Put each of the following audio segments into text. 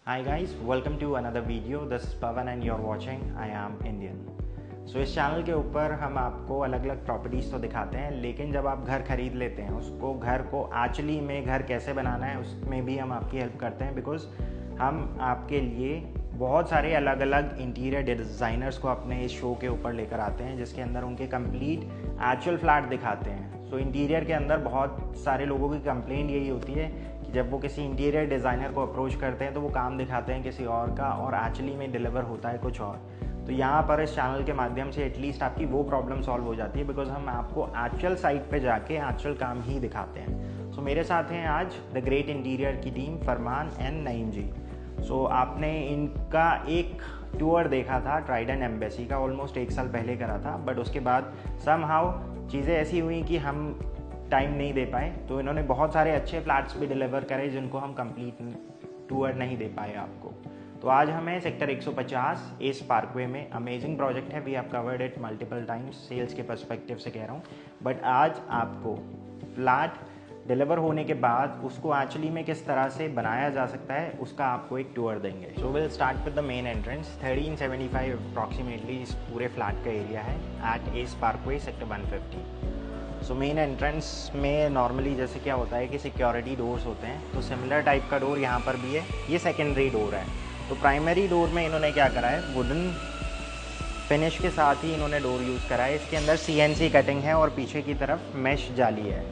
Hi guys, welcome to another video. This is Pavan and you're watching I am Indian. So इस channel के ऊपर हम आपको अलग अलग प्रॉपर्टीज़ तो दिखाते हैं, लेकिन जब आप घर खरीद लेते हैं उसको घर को एक्चुअली में घर कैसे बनाना है उसमें भी हम आपकी हेल्प करते हैं। बिकॉज हम आपके लिए बहुत सारे अलग अलग इंटीरियर डिज़ाइनर्स को अपने इस शो के ऊपर लेकर आते हैं, जिसके अंदर उनके कंप्लीट एक्चुअल फ्लैट दिखाते हैं। सो इंटीरियर के अंदर बहुत सारे लोगों की कंप्लेंट यही होती है कि जब वो किसी इंटीरियर डिज़ाइनर को अप्रोच करते हैं तो वो काम दिखाते हैं किसी और का और एक्चुअली में डिलीवर होता है कुछ और। तो यहाँ पर इस चैनल के माध्यम से एटलीस्ट आपकी वो प्रॉब्लम सॉल्व हो जाती है, बिकॉज हम आपको एक्चुअल साइट पे जाके एक्चुअल काम ही दिखाते हैं। सो मेरे साथ हैं आज द ग्रेट इंटीरियर की टीम, फरमान एंड नईम जी। सो आपने इनका एक टूर देखा था ट्राइडेंट एम्बेसी का, ऑलमोस्ट 1 साल पहले करा था, बट उसके बाद समहाउ चीज़ें ऐसी हुई कि हम टाइम नहीं दे पाए, तो इन्होंने बहुत सारे अच्छे फ्लैट्स भी डिलीवर करे जिनको हम कंप्लीट टूर नहीं दे पाए आपको। तो आज हमें सेक्टर 150 एस पार्कवे में अमेजिंग प्रोजेक्ट है, we have covered it multiple times, sales के पर्सपेक्टिव से कह रहा हूँ, बट आज आपको फ्लैट डिलीवर होने के बाद उसको एक्चुअली में किस तरह से बनाया जा सकता है उसका आपको एक टूर देंगे। So will start with the main entrance. 1375 approximately इस पूरे फ्लैट का एरिया है at S Parkway sector 150। So main entrance में नॉर्मली जैसे क्या होता है कि सिक्योरिटी डोर्स होते हैं, तो सिमिलर टाइप का डोर यहाँ पर भी है। ये सेकेंडरी डोर है। तो प्राइमरी डोर में इन्होंने क्या करा है, वुडन फिनिश के साथ ही इन्होंने डोर यूज़ करा है। इसके अंदर CNC कटिंग है और पीछे की तरफ मैश जाली है।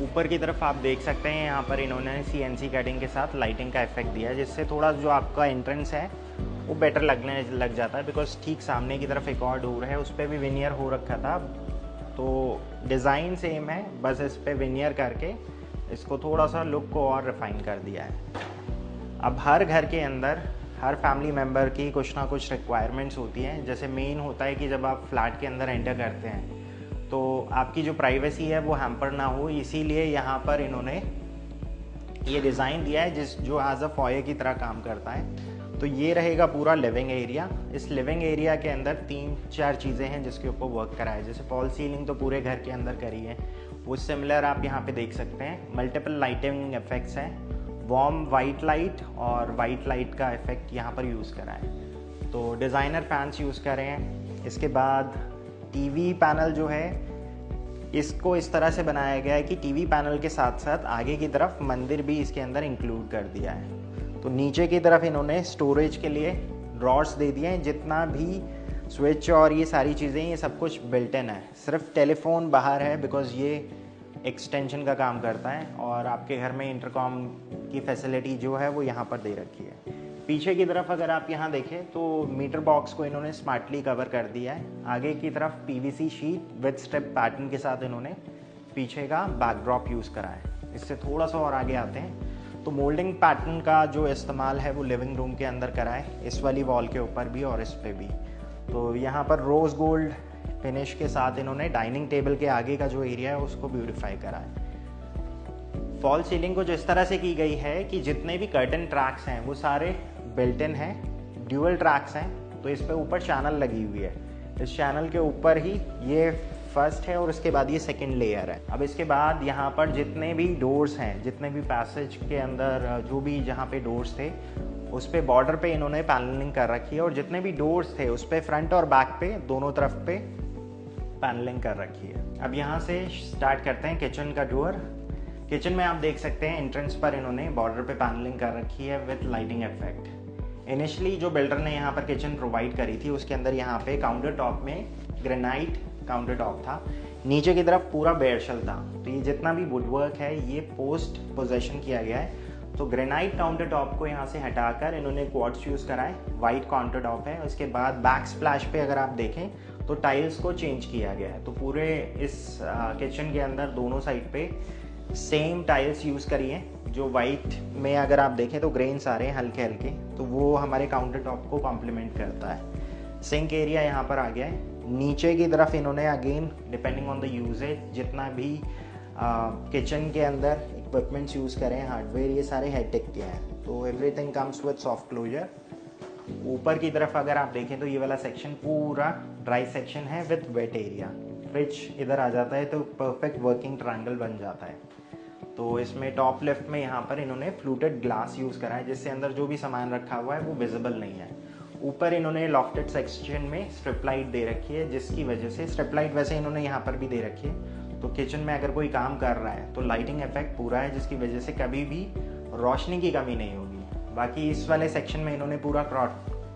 ऊपर की तरफ आप देख सकते हैं यहाँ पर इन्होंने CNC कटिंग के साथ लाइटिंग का इफेक्ट दिया है, जिससे थोड़ा जो आपका एंट्रेंस है वो बेटर लगने लग जाता है। बिकॉज ठीक सामने की तरफ एक और डोर है, उस पर भी विनियर हो रखा था, तो डिज़ाइन सेम है, बस इस पर विनियर करके इसको थोड़ा सा लुक को और रिफाइन कर दिया है। अब हर घर के अंदर हर फैमिली मेम्बर की कुछ ना कुछ रिक्वायरमेंट्स होती हैं। जैसे मेन होता है कि जब आप फ्लैट के अंदर एंटर करते हैं तो आपकी जो प्राइवेसी है वो हैम्पर ना हो, इसीलिए यहाँ पर इन्होंने ये डिज़ाइन दिया है जो एज अ फॉयर की तरह काम करता है। तो ये रहेगा पूरा लिविंग एरिया। इस लिविंग एरिया के अंदर 3-4 चीज़ें हैं जिसके ऊपर वर्क करा है। जैसे फॉल सीलिंग तो पूरे घर के अंदर करी है, वो सिमिलर आप यहाँ पे देख सकते हैं। मल्टीपल लाइटिंग इफेक्ट्स हैं, वार्म वाइट लाइट और वाइट लाइट का इफेक्ट यहाँ पर यूज़ करा है। तो डिज़ाइनर फैंस यूज़ कर रहे हैं। इसके बाद टीवी पैनल जो है इसको इस तरह से बनाया गया है कि टीवी पैनल के साथ साथ आगे की तरफ मंदिर भी इसके अंदर इंक्लूड कर दिया है। तो नीचे की तरफ इन्होंने स्टोरेज के लिए ड्रॉर्स दे दिए हैं। जितना भी स्विच और ये सारी चीज़ें, ये सब कुछ बिल्ट इन है। सिर्फ टेलीफोन बाहर है बिकॉज ये एक्सटेंशन का काम करता है, और आपके घर में इंटरकॉम की फैसिलिटी जो है वो यहाँ पर दे रखी है। पीछे की तरफ अगर आप यहाँ देखें तो मीटर बॉक्स को इन्होंने स्मार्टली कवर कर दिया है। आगे की तरफ PVC sheet with strip pattern के साथ इन्होंने पीछे का बैकड्रॉप यूज़ करा है। इससे थोड़ा सा और आगे आते हैं तो मोल्डिंग पैटर्न का जो इस्तेमाल है वो लिविंग रूम के अंदर करा है, इस वाली वॉल के ऊपर भी और इस पे भी। तो यहाँ पर रोज़ गोल्ड फिनिश के साथ इन्होंने डाइनिंग टेबल के आगे का जो एरिया है उसको ब्यूटिफाई करा है। फॉल सीलिंग को जिस तरह से की गई है कि जितने भी कर्टन ट्रैक्स हैं वो सारे बिल्ट इन हैं, ड्यूअल ट्रैक्स हैं, तो इस पे ऊपर चैनल लगी हुई है। इस चैनल के ऊपर ही ये फर्स्ट है और इसके बाद ये सेकंड लेयर है। अब इसके बाद यहाँ पर जितने भी डोर्स हैं, जितने भी पैसेज के अंदर जो भी जहाँ पे डोर्स थे उस पे बॉर्डर पे इन्होंने पैनलिंग कर रखी है, और जितने भी डोर्स थे उस पे फ्रंट और बैक पे दोनों तरफ पे पैनलिंग कर रखी है। अब यहाँ से स्टार्ट करते हैं किचन का टूर। किचन में आप देख सकते हैं एंट्रेंस पर इन्होंने बॉर्डर पे पैनलिंग कर रखी है विद लाइटिंग इफेक्ट। इनिशियली जो बिल्डर ने यहाँ पर किचन प्रोवाइड करी थी उसके अंदर यहाँ पे काउंटर टॉप में ग्रेनाइट काउंटर टॉप था, नीचे की तरफ पूरा बेयरशल था। तो ये जितना भी वुड वर्क है ये पोस्ट पोजेशन किया गया है। तो ग्रेनाइट काउंटर टॉप को यहाँ से हटाकर इन्होंने क्वार्ट्ज यूज़ करा है, वाइट काउंटर टॉप है। उसके बाद बैक स्प्लैश पे अगर आप देखें तो टाइल्स को चेंज किया गया है। तो पूरे इस किचन के अंदर दोनों साइड पे सेम टाइल्स यूज़ करी हैं। जो वाइट में अगर आप देखें तो ग्रेन्स आ रहे हैं हल्के हल्के, तो वो हमारे काउंटर टॉप को कॉम्प्लीमेंट करता है। सिंक एरिया यहाँ पर आ गया है। नीचे की तरफ इन्होंने again depending on the usage जितना भी किचन के अंदर इक्विपमेंट्स यूज़ करें, हार्डवेयर, ये सारे हाईटेक के हैं। तो everything comes with soft closure. ऊपर की तरफ अगर आप देखें तो ये वाला सेक्शन पूरा ड्राई सेक्शन है विद वेट एरिया। फ्रिज इधर आ जाता है तो परफेक्ट वर्किंग ट्रायंगल बन जाता है। तो इसमें टॉप लेफ्ट में यहाँ पर इन्होंने फ्लूटेड ग्लास यूज़ करा है, जिससे अंदर जो भी सामान रखा हुआ है वो विजिबल नहीं है। ऊपर इन्होंने लॉफ्टेड सेक्शन में स्ट्रिप लाइट दे रखी है, जिसकी वजह से स्ट्रिप लाइट वैसे इन्होंने यहाँ पर भी दे रखी है, तो किचन में अगर कोई काम कर रहा है तो लाइटिंग इफेक्ट पूरा है, जिसकी वजह से कभी भी रोशनी की कमी नहीं होगी। बाकी इस वाले सेक्शन में इन्होंने पूरा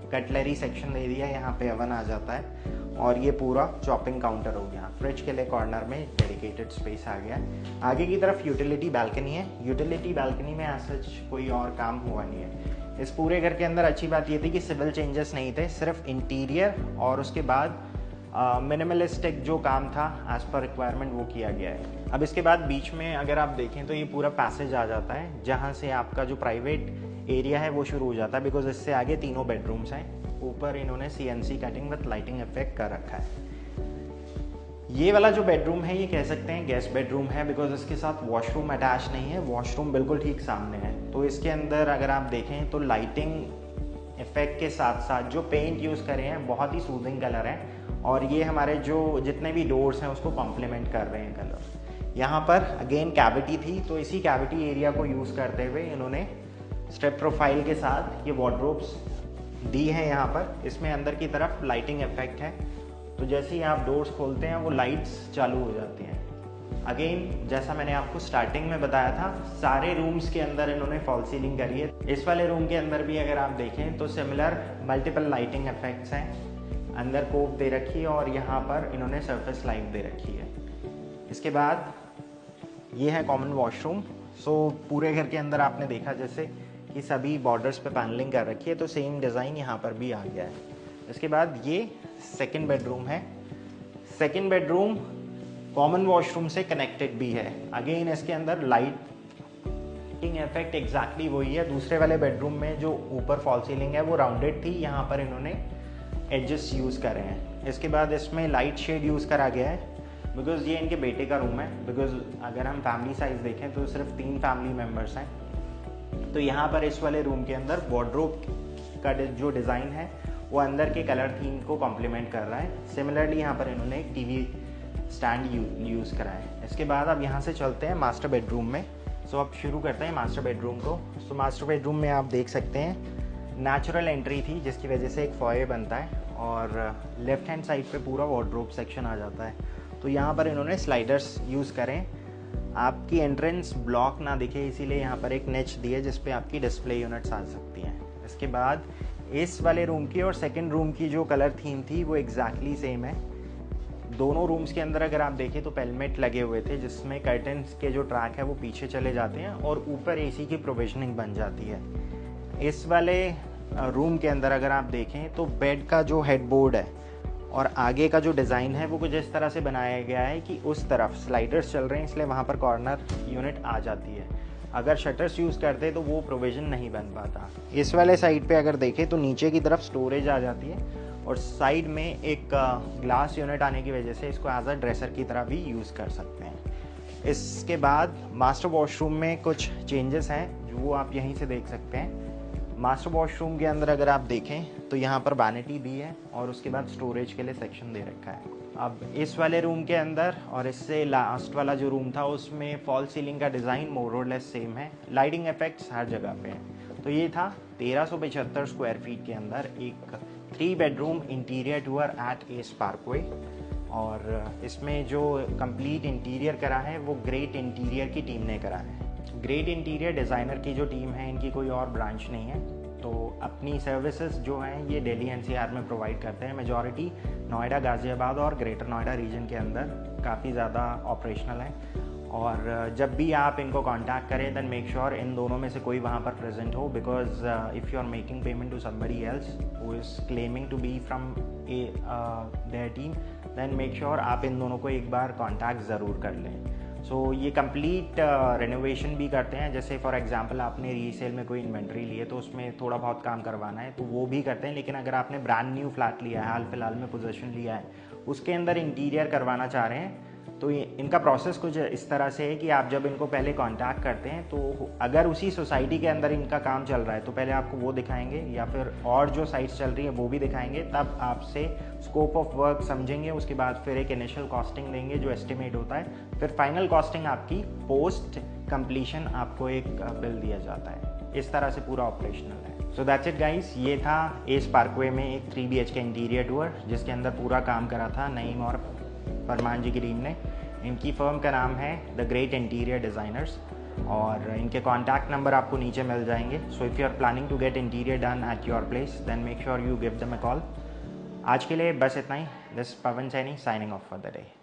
कटलरी सेक्शन दे दिया, यहाँ पे ओवन आ जाता है और ये पूरा चॉपिंग काउंटर हो गया। फ्रिज के लिए कॉर्नर में डेडिकेटेड स्पेस आ गया। आगे की तरफ यूटिलिटी बालकनी है। यूटिलिटी बालकनी में आज सच कोई और काम हुआ नहीं है। इस पूरे घर के अंदर अच्छी बात ये थी कि सिविल चेंजेस नहीं थे, सिर्फ इंटीरियर और उसके बाद मिनिमलिस्टिक जो काम था एज पर रिक्वायरमेंट वो किया गया है। अब इसके बाद बीच में अगर आप देखें तो ये पूरा पैसेज आ जाता है, जहाँ से आपका जो प्राइवेट एरिया है वो शुरू हो जाता है, बिकॉज इससे आगे तीनों बेडरूम्स हैं। ऊपर इन्होंने CNC cutting with lighting effect कर रखा है। ये वाला जो बेडरूम है ये कह सकते हैं गेस्ट बेडरूम है, बिकॉज इसके साथ वॉशरूम अटैच नहीं है, वॉशरूम बिल्कुल ठीक सामने है। तो इसके अंदर अगर आप देखें तो लाइटिंग इफेक्ट के साथ साथ जो पेंट यूज़ करे हैं बहुत ही सूदिंग कलर है, और ये हमारे जो जितने भी डोर्स हैं उसको कॉम्प्लीमेंट कर रहे हैं कलर। यहाँ पर अगेन कैविटी थी, तो इसी कैविटी एरिया को यूज़ करते हुए इन्होंने स्टेप प्रोफाइल के साथ ये वार्डरोब्स दी है यहाँ पर। इसमें अंदर की तरफ लाइटिंग इफेक्ट है, तो जैसे ही आप डोर्स खोलते हैं वो लाइट्स चालू हो जाती हैं। अगेन जैसा मैंने आपको स्टार्टिंग में बताया था, सारे रूम्स के अंदर इन्होंने फॉल सीलिंग करी है। इस वाले रूम के अंदर भी अगर आप देखें तो सिमिलर मल्टीपल लाइटिंग इफेक्ट्स हैं। अंदर कोप दे रखी है और यहाँ पर इन्होंने सरफेस लाइट दे रखी है। इसके बाद ये है कॉमन वॉशरूम। सो पूरे घर के अंदर आपने देखा जैसे कि सभी बॉर्डर्स पे पैनलिंग कर रखी है, तो सेम डिज़ाइन यहाँ पर भी आ गया है। इसके बाद ये सेकंड बेडरूम है। सेकंड बेडरूम कॉमन वॉशरूम से कनेक्टेड भी है। अगेन इसके अंदर लाइटिंग इफेक्ट एग्जैक्टली वही है। दूसरे वाले बेडरूम में जो ऊपर फॉल सीलिंग है वो राउंडेड थी, यहाँ पर इन्होंने एडजस्ट यूज़ करे हैं। इसके बाद इसमें लाइट शेड यूज़ करा गया है, बिकॉज ये इनके बेटे का रूम है। बिकॉज अगर हम फैमिली साइज़ देखें तो सिर्फ 3 फैमिली मेम्बर्स हैं। तो यहाँ पर इस वाले रूम के अंदर वार्डरोब का जो डिज़ाइन है वो अंदर के कलर थीम को कॉम्प्लीमेंट कर रहा है। सिमिलरली यहाँ पर इन्होंने एक टीवी स्टैंड यूज़ करा है। इसके बाद अब यहाँ से चलते हैं मास्टर बेडरूम में। सो अब शुरू करते हैं मास्टर बेडरूम को। सो मास्टर बेडरूम में आप देख सकते हैं नेचुरल एंट्री थी, जिसकी वजह से एक फॉये बनता है और लेफ्ट हैंड साइड पे पूरा वार्डरोब सेक्शन आ जाता है। तो यहाँ पर इन्होंने स्लाइडर्स यूज़ करें, आपकी एंट्रेंस ब्लॉक ना दिखे, इसीलिए यहाँ पर एक निच दी है जिस पे आपकी डिस्प्ले यूनिट्स आ सकती हैं। इसके बाद इस वाले रूम की और सेकंड रूम की जो कलर थीम थी वो एग्जैक्टली सेम है। दोनों रूम्स के अंदर अगर आप देखें तो पेलमेट लगे हुए थे, जिसमें कर्टन्स के जो ट्रैक है वो पीछे चले जाते हैं और ऊपर AC की प्रोविजनिंग बन जाती है। इस वाले रूम के अंदर अगर आप देखें तो बेड का जो हेडबोर्ड है और आगे का जो डिज़ाइन है वो कुछ इस तरह से बनाया गया है कि उस तरफ स्लाइडर्स चल रहे हैं, इसलिए वहाँ पर कॉर्नर यूनिट आ जाती है। अगर शटर्स यूज़ करते तो वो प्रोविज़न नहीं बन पाता। इस वाले साइड पे अगर देखें तो नीचे की तरफ स्टोरेज आ जाती है और साइड में एक ग्लास यूनिट आने की वजह से इसको एज अ ड्रेसर की तरह भी यूज़ कर सकते हैं। इसके बाद मास्टर वॉशरूम में कुछ चेंजेस हैं जो वो आप यहीं से देख सकते हैं। मास्टर वॉशरूम के अंदर अगर आप देखें तो यहाँ पर वैनिटी दी है और उसके बाद स्टोरेज के लिए सेक्शन दे रखा है। अब इस वाले रूम के अंदर और इससे लास्ट वाला जो रूम था उसमें फॉल सीलिंग का डिज़ाइन मोर और लेस सेम है, लाइटिंग इफेक्ट्स हर जगह पे हैं। तो ये था 1375 स्क्वायर फीट के अंदर एक 3 bedroom interior tour at S Parkway, और इसमें जो कंप्लीट इंटीरियर करा है वो ग्रेट इंटीरियर की टीम ने करा है। ग्रेट इंटीरियर डिज़ाइनर की जो टीम है इनकी कोई और ब्रांच नहीं है, तो अपनी सर्विसेज जो हैं ये दिल्ली NCR में प्रोवाइड करते हैं। मेजॉरिटी नोएडा, गाज़ियाबाद और ग्रेटर नोएडा रीजन के अंदर काफ़ी ज़्यादा ऑपरेशनल है। और जब भी आप इनको कांटेक्ट करें देन मेक श्योर इन दोनों में से कोई वहाँ पर प्रेजेंट हो, because if you are making payment to somebody else who is claiming to be from their team, then make sure आप इन दोनों को एक बार कांटेक्ट ज़रूर कर लें। सो ये कंप्लीट रेनोवेशन भी करते हैं। जैसे फॉर एग्जांपल आपने रीसेल में कोई इन्वेंट्री ली है तो उसमें थोड़ा बहुत काम करवाना है तो वो भी करते हैं, लेकिन अगर आपने ब्रांड न्यू फ्लैट लिया है, हाल फिलहाल में पोजीशन लिया है, उसके अंदर इंटीरियर करवाना चाह रहे हैं तो इनका प्रोसेस कुछ इस तरह से है कि आप जब इनको पहले कांटेक्ट करते हैं तो अगर उसी सोसाइटी के अंदर इनका काम चल रहा है तो पहले आपको वो दिखाएंगे, या फिर और जो साइट्स चल रही है वो भी दिखाएंगे, तब आपसे स्कोप ऑफ वर्क समझेंगे। उसके बाद फिर एक इनिशियल कॉस्टिंग देंगे जो एस्टिमेट होता है, फिर फाइनल कॉस्टिंग आपकी पोस्ट कंप्लीशन आपको एक बिल दिया जाता है। इस तरह से पूरा ऑपरेशनल है। सो दैट्स इट गाइस, ये था एस पार्कवे में एक 3 BHK इंटीरियर टूर जिसके अंदर पूरा काम करा था नईम और फरमान जी ग्रीन ने। इनकी फर्म का नाम है द ग्रेट इंटीरियर डिज़ाइनर्स और इनके कॉन्टैक्ट नंबर आपको नीचे मिल जाएंगे। So if you are planning to get interior done at your place then make sure you give them a call. आज के लिए बस इतना ही। This Pawan Saini signing off for the day.